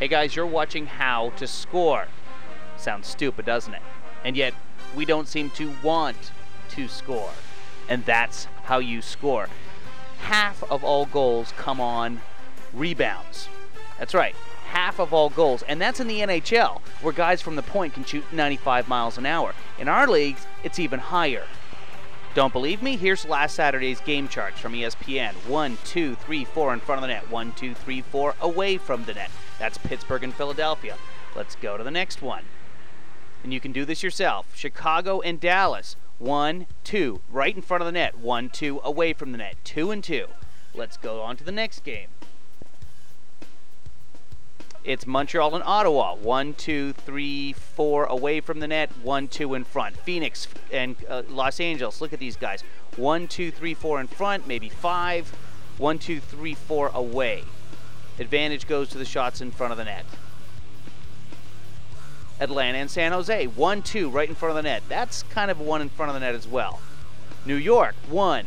Hey guys, you're watching How to Score. Sounds stupid, doesn't it? And yet, we don't seem to want to score. And that's how you score. Half of all goals come on rebounds. That's right, half of all goals. And that's in the NHL, where guys from the point can shoot 95 miles an hour. In our leagues, it's even higher. Don't believe me? Here's last Saturday's game charts from ESPN. 1, 2, 3, 4 in front of the net. 1, 2, 3, 4 away from the net. That's Pittsburgh and Philadelphia. Let's go to the next one. And you can do this yourself. Chicago and Dallas. 1, 2, right in front of the net. 1, 2 away from the net. 2 and 2. Let's go on to the next game. It's Montreal and Ottawa. 1, 2, 3, 4 away from the net. 1, 2 in front. Phoenix and Los Angeles. Look at these guys. 1, 2, 3, 4 in front. Maybe 5. 1, 2, 3, 4 away. Advantage goes to the shots in front of the net. Atlanta and San Jose. 1, 2 right in front of the net. That's kind of one in front of the net as well. New York. 1,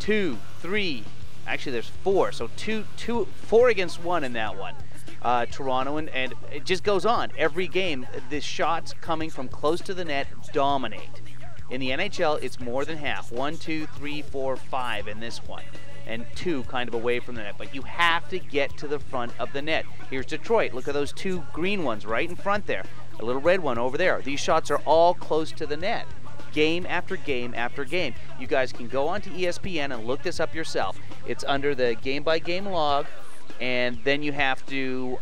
2, 3. Actually, there's 4. So 4 against 1 in that one. Toronto, and it just goes on. Every game, the shots coming from close to the net dominate. In the NHL, it's more than half. 1, 2, 3, 4, 5 in this one. And 2 kind of away from the net. But you have to get to the front of the net. Here's Detroit. Look at those 2 green ones right in front there. A little red one over there. These shots are all close to the net. Game after game after game. You guys can go onto ESPN and look this up yourself. It's under the game-by-game log. And then you have to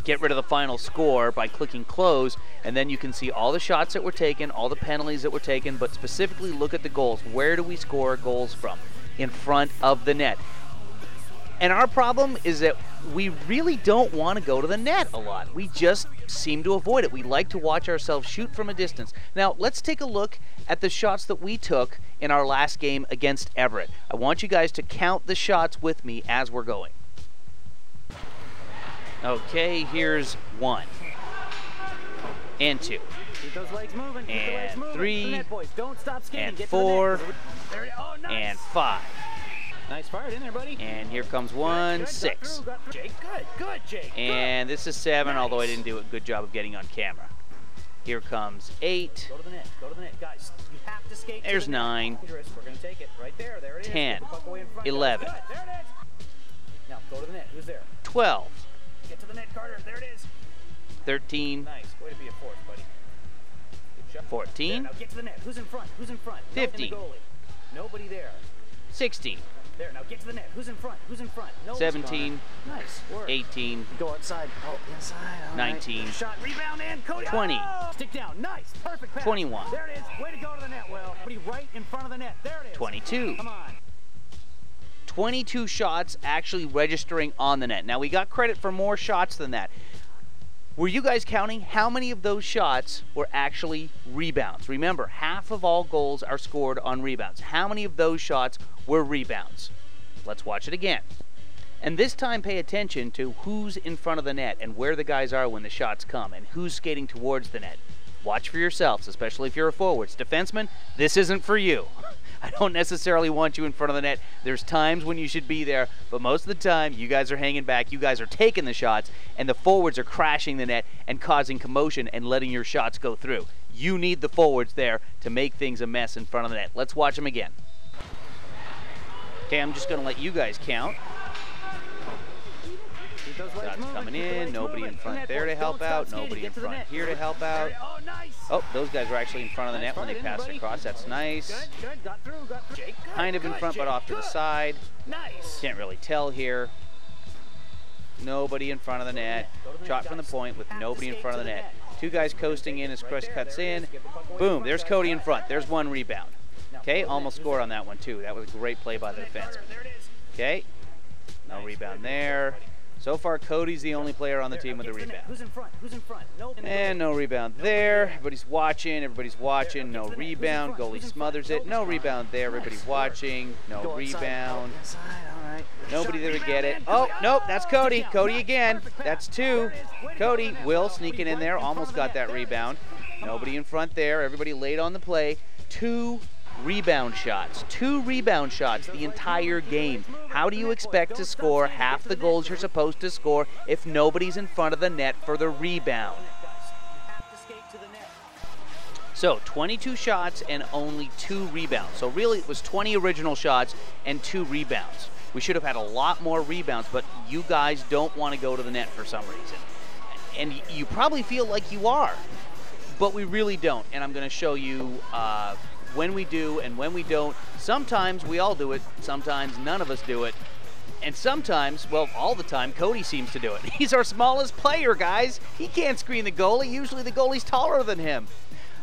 get rid of the final score by clicking close, and then you can see all the shots that were taken, all the penalties that were taken, but specifically look at the goals. Where do we score goals from? In front of the net. And our problem is that we really don't want to go to the net a lot. We just seem to avoid it. We like to watch ourselves shoot from a distance. Now, let's take a look at the shots that we took in our last game against Everett. I want you guys to count the shots with me as we're going. Okay, here's 1. And 2. Keep those legs moving. And 3. Don't stop skating. And Get 4. To the net. Oh, nice. And 5. Nice fire in there, buddy. And here comes 1, 6. Jake, good, Jake. And this is 7, Nice. although I didn't do a good job of getting on camera. Here comes 8. Go to the net, guys. You have to skate. There's to the 9. Net. We're gonna take it right there. There it is. 10. Get the puck away in front. 11. Good. There it is. Now go to the net. Who's there? 12. Get to the net, Carter. There it is. 13. Nice. Way to be a force, buddy. Good shot. 14. There, now get to the net. Who's in front? 15. No, in the goalie. Nobody there. 16. There, now get to the net. Who's in front? No. 17. Nice work. 18. Go outside. Oh, inside. All 19. Right. Shot, rebound, and Cody. 20. Oh! Stick down. Nice. Perfect pass. 21. There it is. Way to go to the net, Will. Somebody right in front of the net. There it is. 22. Come on. 22 shots actually registering on the net. Now, we got credit for more shots than that. Were you guys counting how many of those shots were actually rebounds? Remember, half of all goals are scored on rebounds. How many of those shots were rebounds? Let's watch it again. And this time pay attention to who's in front of the net and where the guys are when the shots come and who's skating towards the net. Watch for yourselves, especially if you're a forwards. Defenseman, this isn't for you. I don't necessarily want you in front of the net. There's times when you should be there, but most of the time, you guys are hanging back, you guys are taking the shots, and the forwards are crashing the net and causing commotion and letting your shots go through. You need the forwards there to make things a mess in front of the net. Let's watch them again. Okay, I'm just going to let you guys count. Shots coming in, nobody in front there to help out, nobody in front here to help out. Oh, those guys were actually in front of the net when they passed across. That's nice. Kind of in front, but off to the side. Can't really tell here. Nobody in front of the net. Shot from the point with nobody in front of the net. 2 guys coasting in as Chris cuts in. Boom, there's Cody in front. There's 1 rebound. Okay, almost scored on that one too. That was a great play by the defenseman. Okay, no rebound there. So far, Cody's the only player on the team with a rebound. Who's in front? And no rebound there. Everybody's watching. No rebound. Goalie smothers it. No rebound there. Everybody's watching. No rebound. Nobody there to get it. Oh, nope, that's Cody. Cody again. That's 2. Cody, Will sneaking in there. Almost got that rebound. Nobody in front there. Everybody late on the play. 2 rebound shots. 2 rebound shots the entire game. How do you expect to score half the goals you're supposed to score if nobody's in front of the net for the rebound? So 22 shots and only 2 rebounds. So really it was 20 original shots and 2 rebounds. We should have had a lot more rebounds, but you guys don't want to go to the net for some reason. And you probably feel like you are, but we really don't. And I'm going to show you when we do and when we don't. Sometimes we all do it. Sometimes none of us do it. And sometimes, well, all the time, Cody seems to do it. He's our smallest player, guys. He can't screen the goalie. Usually the goalie's taller than him.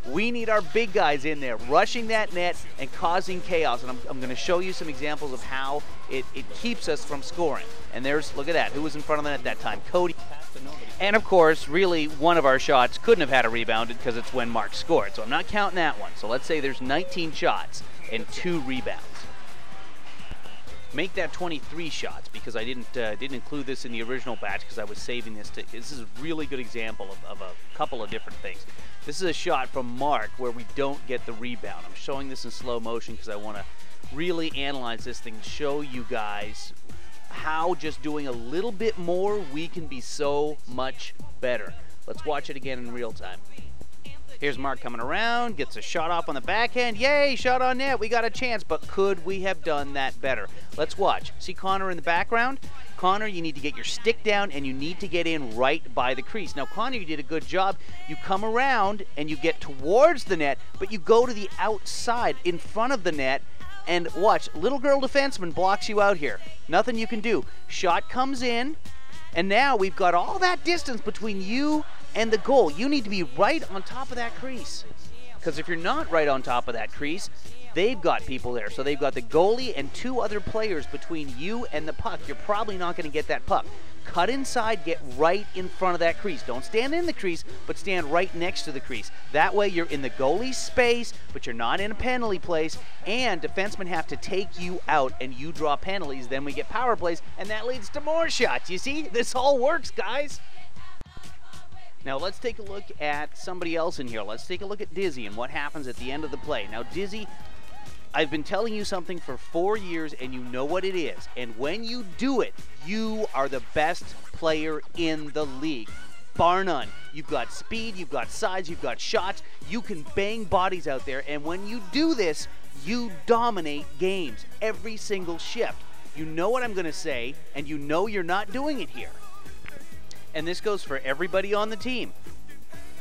We need our big guys in there, rushing that net and causing chaos. And I'm going to show you some examples of how it keeps us from scoring. And there's, look at that. Who was in front of the net that time? Cody. And, of course, really, one of our shots couldn't have had a rebound because it's when Mark scored. So I'm not counting that one. So let's say there's 19 shots and 2 rebounds. Make that 23 shots because I didn't include this in the original batch because I was saving this to. This is a really good example of a couple of different things. This is a shot from Mark where we don't get the rebound. I'm showing this in slow motion because I want to really analyze this thing, show you guys how just doing a little bit more we can be so much better. Let's watch it again in real time. Here's Mark coming around, gets a shot off on the backhand. Yay, shot on net, we got a chance, but could we have done that better? Let's watch. See Connor in the background? Connor, you need to get your stick down and you need to get in right by the crease. Now, Connor, you did a good job. You come around and you get towards the net, but you go to the outside in front of the net. And watch, little girl defenseman blocks you out here. Nothing you can do. Shot comes in, and now we've got all that distance between you and the goal. You need to be right on top of that crease. Because if you're not right on top of that crease, they've got people there. So they've got the goalie and 2 other players between you and the puck. You're probably not going to get that puck. Cut inside, get right in front of that crease. Don't stand in the crease, but stand right next to the crease. That way you're in the goalie's space, but you're not in a penalty place, and defensemen have to take you out, and you draw penalties. Then we get power plays, and that leads to more shots. You see? This all works, guys. Now let's take a look at somebody else in here. Let's take a look at Dizzy and what happens at the end of the play. Now, Dizzy, I've been telling you something for 4 years, and you know what it is. And when you do it, you are the best player in the league, bar none. You've got speed, you've got size, you've got shots. You can bang bodies out there, and when you do this, you dominate games every single shift. You know what I'm going to say, and you know you're not doing it here. And this goes for everybody on the team.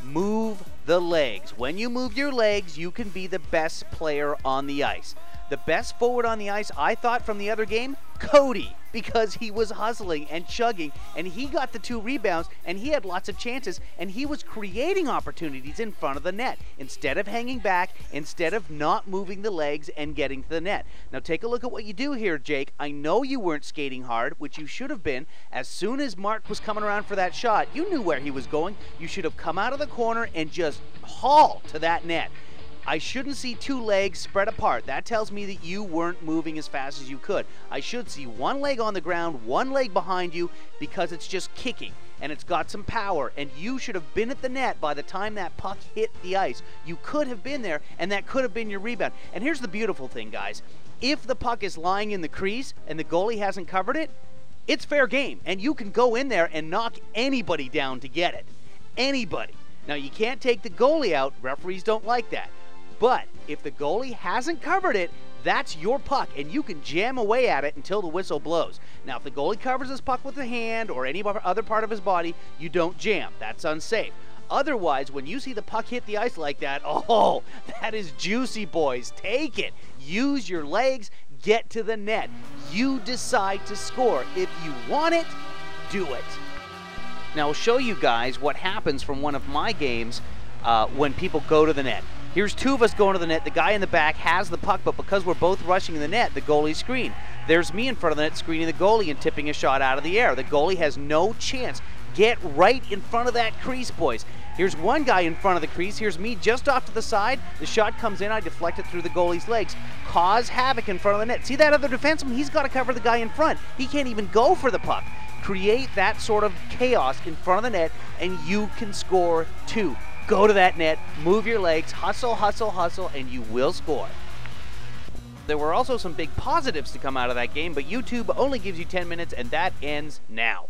Move the legs. When you move your legs, you can be the best player on the ice. The best forward on the ice, I thought, from the other game, Cody, because he was hustling and chugging, and he got the 2 rebounds, and he had lots of chances, and he was creating opportunities in front of the net instead of hanging back, instead of not moving the legs and getting to the net. Now take a look at what you do here, Jake. I know you weren't skating hard, which you should have been. As soon as Mark was coming around for that shot, you knew where he was going. You should have come out of the corner and just haul to that net. I shouldn't see 2 legs spread apart. That tells me that you weren't moving as fast as you could. I should see 1 leg on the ground, 1 leg behind you, because it's just kicking and it's got some power, and you should have been at the net by the time that puck hit the ice. You could have been there, and that could have been your rebound. And here's the beautiful thing, guys. If the puck is lying in the crease and the goalie hasn't covered it, it's fair game, and you can go in there and knock anybody down to get it. Anybody. Now, you can't take the goalie out. Referees don't like that. But if the goalie hasn't covered it, that's your puck, and you can jam away at it until the whistle blows. Now, if the goalie covers his puck with a hand or any other part of his body, you don't jam. That's unsafe. Otherwise, when you see the puck hit the ice like that, oh, that is juicy, boys. Take it. Use your legs. Get to the net. You decide to score. If you want it, do it. Now, I'll show you guys what happens from one of my games when people go to the net. Here's 2 of us going to the net. The guy in the back has the puck, but because we're both rushing the net, the goalie screen. There's me in front of the net screening the goalie and tipping a shot out of the air. The goalie has no chance. Get right in front of that crease, boys. Here's 1 guy in front of the crease. Here's me just off to the side. The shot comes in. I deflect it through the goalie's legs. Cause havoc in front of the net. See that other defenseman? He's got to cover the guy in front. He can't even go for the puck. Create that sort of chaos in front of the net, and you can score 2. Go to that net, move your legs, hustle, hustle, hustle, and you will score. There were also some big positives to come out of that game, but YouTube only gives you 10 minutes, and that ends now.